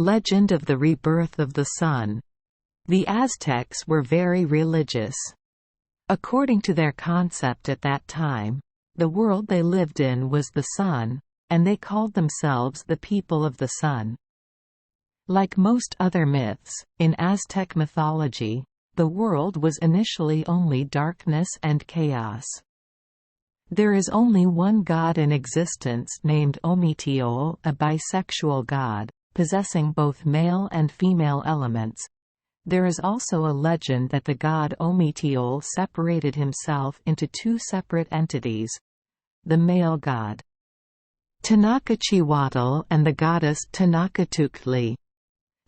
Legend of the rebirth of the sun. The Aztecs were very religious. According to their concept at that time, the world they lived in was the sun, and they called themselves the people of the sun. Like most other myths, in Aztec mythology, the world was initially only darkness and chaos. There is only one god in existence named Ometeotl, a bisexual god, possessing both male and female elements. There is also a legend that the god Ometeotl separated himself into two separate entities: the male god Tenochtitlan and the goddess Tenochtitlan.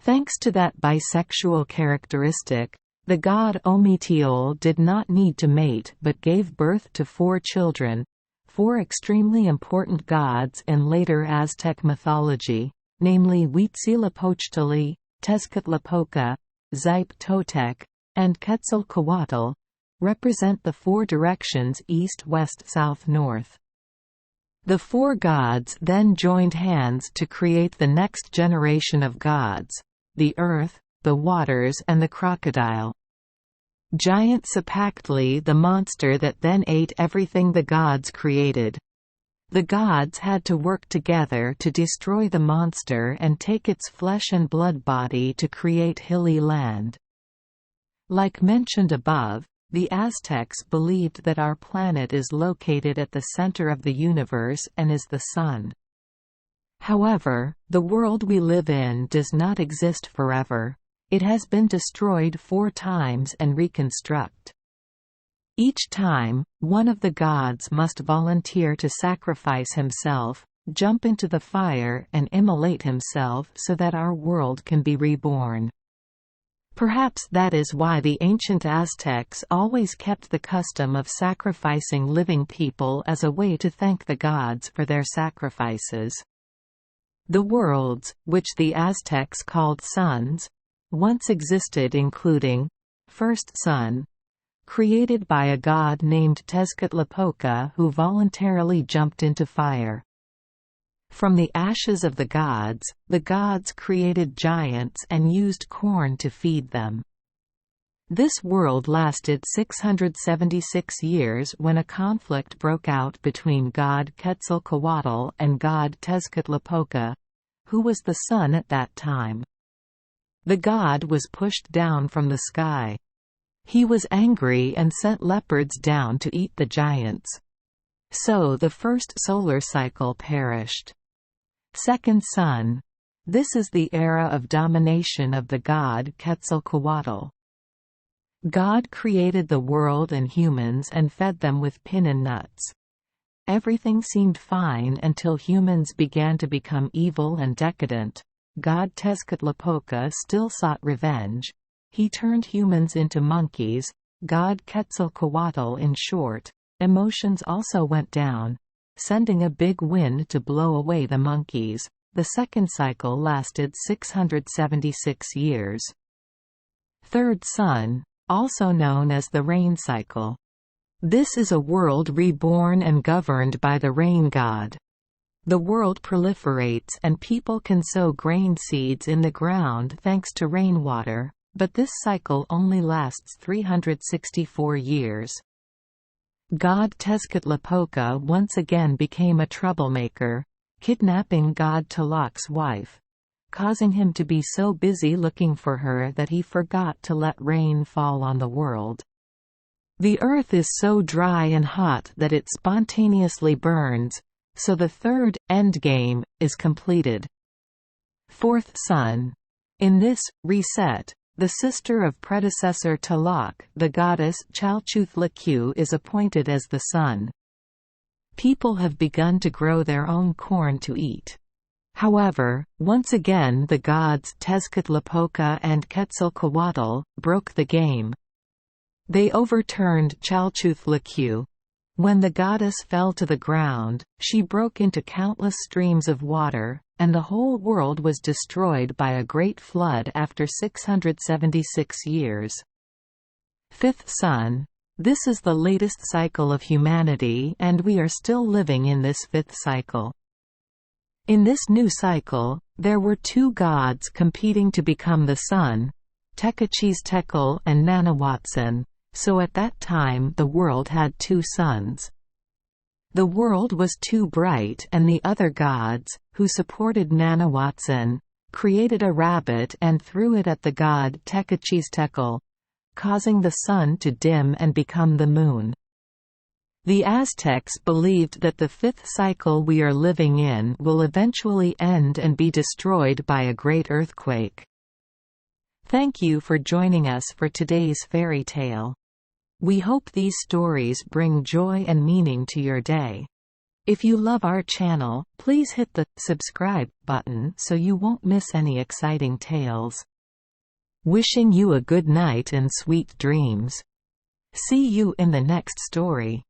Thanks to that bisexual characteristic, the god Ometeotl did not need to mate but gave birth to 4 children, 4 extremely important gods in later Aztec mythology, namely Huitzilopochtli, Tezcatlipoca, Xipe-Totec, and Quetzalcoatl, represent the 4 directions east, west, south, north. The 4 gods then joined hands to create the next generation of gods: the earth, the waters and the crocodile. Giant Cipactli, the monster that then ate everything the gods created. The gods had to work together to destroy the monster and take its flesh and blood body to create hilly land. Like mentioned above, the Aztecs believed that our planet is located at the center of the universe and is the sun. However, the world we live in does not exist forever. It has been destroyed 4 times and reconstruct. Each time, one of the gods must volunteer to sacrifice himself, jump into the fire and immolate himself so that our world can be reborn. Perhaps that is why the ancient Aztecs always kept the custom of sacrificing living people as a way to thank the gods for their sacrifices. The worlds, which the Aztecs called suns, once existed, including first sun, created by a god named Tezcatlipoca who voluntarily jumped into fire. From the ashes of the gods created giants and used corn to feed them. This world lasted 676 years when a conflict broke out between god Quetzalcoatl and god Tezcatlipoca, who was the sun at that time. The god was pushed down from the sky. He was angry and sent leopards down to eat the giants. So the first solar cycle perished. Second sun. This is the era of domination of the god Quetzalcoatl. God created the world and humans and fed them with pin nuts. Everything seemed fine until humans began to become evil and decadent. God Tezcatlipoca still sought revenge. He turned humans into monkeys. God Quetzalcoatl, in short, emotions also went down, sending a big wind to blow away the monkeys. The second cycle lasted 676 years. Third sun, also known as the rain cycle. This is a world reborn and governed by the rain god. The world proliferates and people can sow grain seeds in the ground thanks to rainwater, but this cycle only lasts 364 years. God Tezcatlipoca once again became a troublemaker, kidnapping god Tlaloc's wife, causing him to be so busy looking for her that he forgot to let rain fall on the world. The earth is so dry and hot that it spontaneously burns, so the third endgame is completed. Fourth sun. In this reset, the sister of predecessor Tlaloc, the goddess Chalchuthlicue, is appointed as the sun. People have begun to grow their own corn to eat. However, once again the gods Tezcatlipoca and Quetzalcoatl broke the game. They overturned Chalchuthlicue. When the goddess fell to the ground, she broke into countless streams of water, and the whole world was destroyed by a great flood after 676 years. Fifth sun. This is the latest cycle of humanity and we are still living in this 5th cycle. In this new cycle, There were two gods competing to become the sun, Tekachi's and Nanawatson, so at that time the world had two suns. The world was too bright and the other gods, who supported Nanawatson, created a rabbit and threw it at the god Tekachi's, causing the sun to dim and become the moon. The Aztecs believed that the fifth cycle we are living in will eventually end and be destroyed by a great earthquake. Thank you for joining us for today's fairy tale. We hope these stories bring joy and meaning to your day. If you love our channel, please hit the subscribe button so you won't miss any exciting tales. Wishing you a good night and sweet dreams. See you in the next story.